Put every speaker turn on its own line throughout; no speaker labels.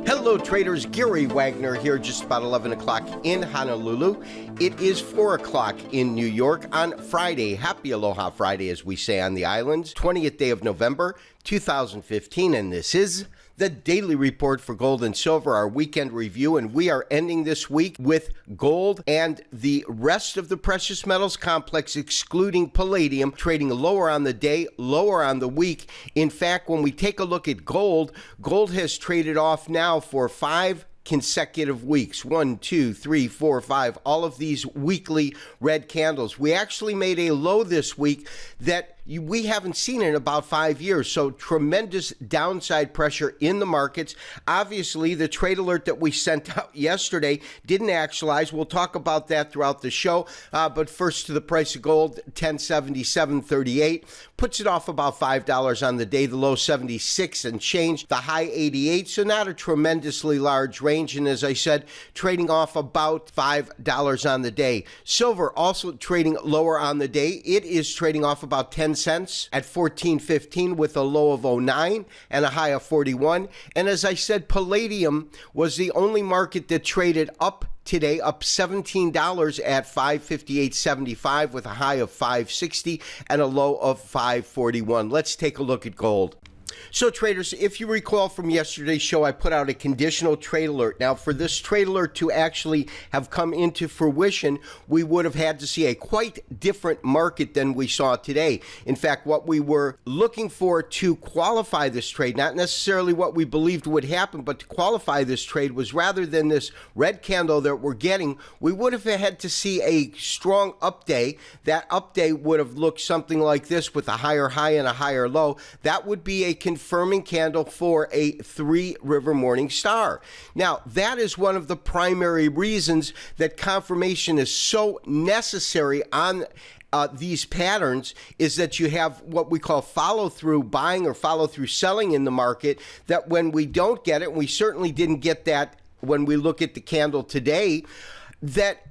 Hello traders, Gary Wagner here, just about 11 o'clock in Honolulu. It is 4 o'clock in New York on Friday. Happy Aloha Friday, as we say on the islands. 20th day of November, 2015, and this is the Daily Report for Gold and Silver, our weekend review, and we are ending this week with gold and the rest of the precious metals complex, excluding palladium, trading lower on the day, lower on the week. In fact, when we take a look at gold, gold has traded off now for 5 consecutive weeks. 1, 2, 3, 4, 5, all of these weekly red candles. We actually made a low this week that we haven't seen in about 5 years. So tremendous downside pressure in the markets. Obviously, the trade alert that we sent out yesterday didn't actualize. We'll talk about that throughout the show. But first to the price of gold, $1077.38. Puts it off about $5 on the day. The low 76 and change, the high 88. So not a tremendously large range. And as I said, trading off about $5 on the day. Silver also trading lower on the day. It is trading off about 10 cents at $14.15 with a low of 09 and a high of 41. And as I said, palladium was the only market that traded up today, up $17 at $558.75 with a high of $560 and a low of $541. Let's take a look at gold. So traders, if you recall from yesterday's show, I put out a conditional trade alert. Now, for this trade alert to actually have come into fruition, we would have had to see a quite different market than we saw today. In fact, what we were looking for to qualify this trade, not necessarily what we believed would happen, but to qualify this trade was rather than this red candle that we're getting, we would have had to see a strong up day. That up day would have looked something like this with a higher high and a higher low. That would be a confirming candle for a three-river morning star. Now, that is one of the primary reasons that confirmation is so necessary on these patterns, is that you have what we call follow-through buying or follow-through selling in the market, that when we don't get it, and we certainly didn't get that when we look at the candle today, that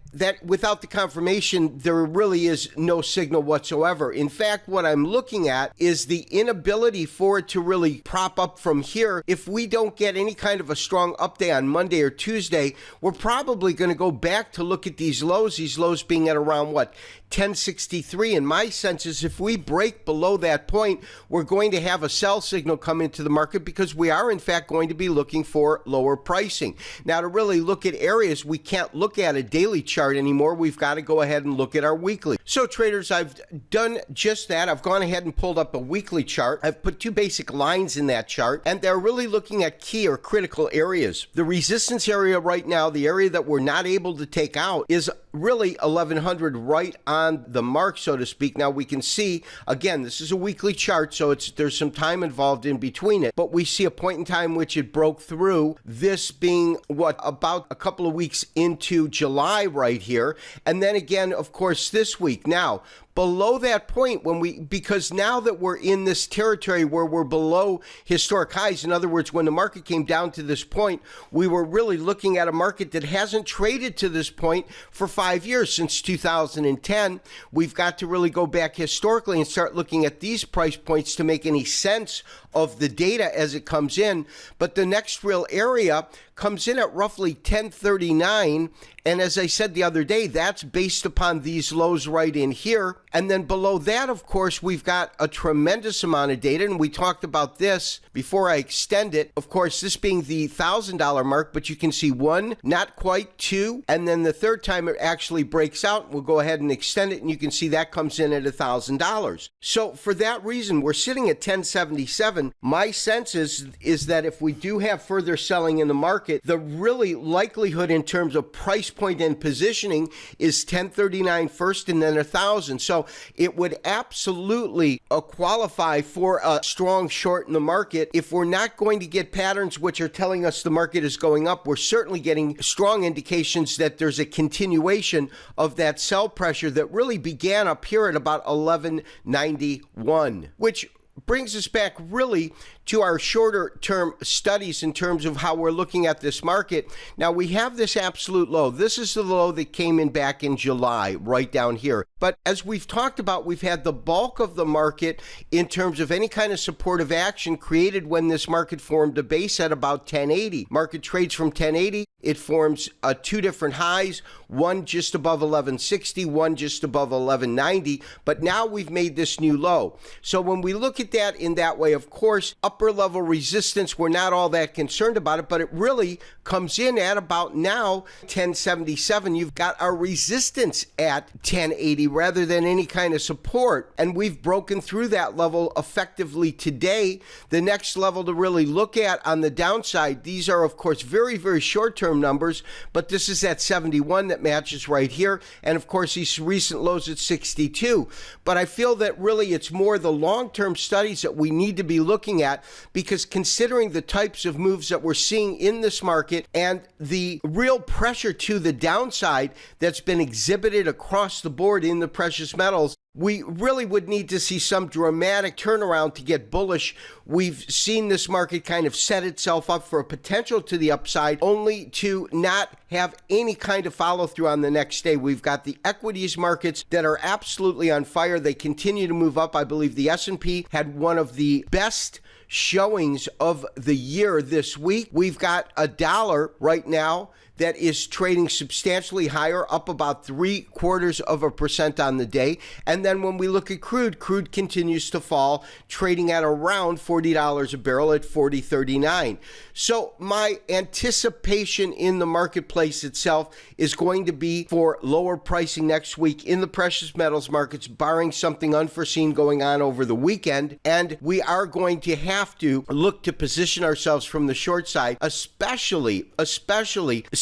without the confirmation, there really is no signal whatsoever. In fact, what I'm looking at is the inability for it to really prop up from here. If we don't get any kind of a strong up day on Monday or Tuesday, we're probably going to go back to look at these lows being at around, what, 1063. And my sense is if we break below that point, we're going to have a sell signal come into the market, because we are, in fact, going to be looking for lower pricing. Now, to really look at areas, we can't look at a daily chart anymore. We've got to go ahead and look at our weekly. So traders, I've done just that. I've gone ahead and pulled up a weekly chart. I've put 2 basic lines in that chart, and they're really looking at key or critical areas. The resistance area right now, the area that we're not able to take out, is really 1100 right on the mark, so to speak. Now we can see, again, this is a weekly chart, so there's some time involved in between it, but we see a point in time which it broke through, this being about a couple of weeks into July right here, and then again, of course, this week. Now, below that point, because now that we're in this territory where we're below historic highs, in other words, when the market came down to this point, we were really looking at a market that hasn't traded to this point for 5 years, since 2010. We've got to really go back historically and start looking at these price points to make any sense of the data as it comes in. But the next real area comes in at roughly 1039, and as I said the other day, that's based upon these lows right in here. And then below that, of course, we've got a tremendous amount of data, and we talked about this before I extend it. Of course, this being the $1,000 mark, but you can see 1, not quite 2, and then the third time it actually breaks out. We'll go ahead and extend it, and you can see that comes in at $1,000. So for that reason, we're sitting at 1077. My sense is that if we do have further selling in the market, the really likelihood in terms of price point and positioning is 1039 first and then 1,000. So it would absolutely qualify for a strong short in the market. If we're not going to get patterns which are telling us the market is going up, we're certainly getting strong indications that there's a continuation of that sell pressure that really began up here at about 1191, which brings us back really to our shorter term studies in terms of how we're looking at this market. Now, we have this absolute low. This is the low that came in back in July, right down here. But as we've talked about, we've had the bulk of the market in terms of any kind of supportive action created when this market formed a base at about 1080. Market trades from 1080. It forms two different highs, one just above 1160, one just above 1190. But now we've made this new low. So when we look at that in that way, of course, upper level resistance, we're not all that concerned about it, but it really comes in at about now 1077. You've got our resistance at 1080 rather than any kind of support. And we've broken through that level effectively today. The next level to really look at on the downside, these are, of course, very, very short-term numbers, but this is at 71 that matches right here. And of course, these recent lows at 62. But I feel that really it's more the long-term studies that we need to be looking at, because considering the types of moves that we're seeing in this market and the real pressure to the downside that's been exhibited across the board in the precious metals, we really would need to see some dramatic turnaround to get bullish. We've seen this market kind of set itself up for a potential to the upside, only to not have any kind of follow through on the next day. We've got the equities markets that are absolutely on fire. They continue to move up. I believe the S&P had one of the best showings of the year this week. We've got a dollar right now that is trading substantially higher, up about 0.75% on the day. And then when we look at crude continues to fall, trading at around $40 a barrel at $40.39. So my anticipation in the marketplace itself is going to be for lower pricing next week in the precious metals markets, barring something unforeseen going on over the weekend. And we are going to have to look to position ourselves from the short side, especially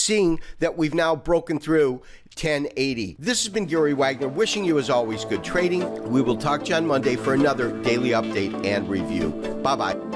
seeing that we've now broken through 1080. This has been Gary Wagner, wishing you, as always, good trading. We will talk to you on Monday for another daily update and review. Bye-bye.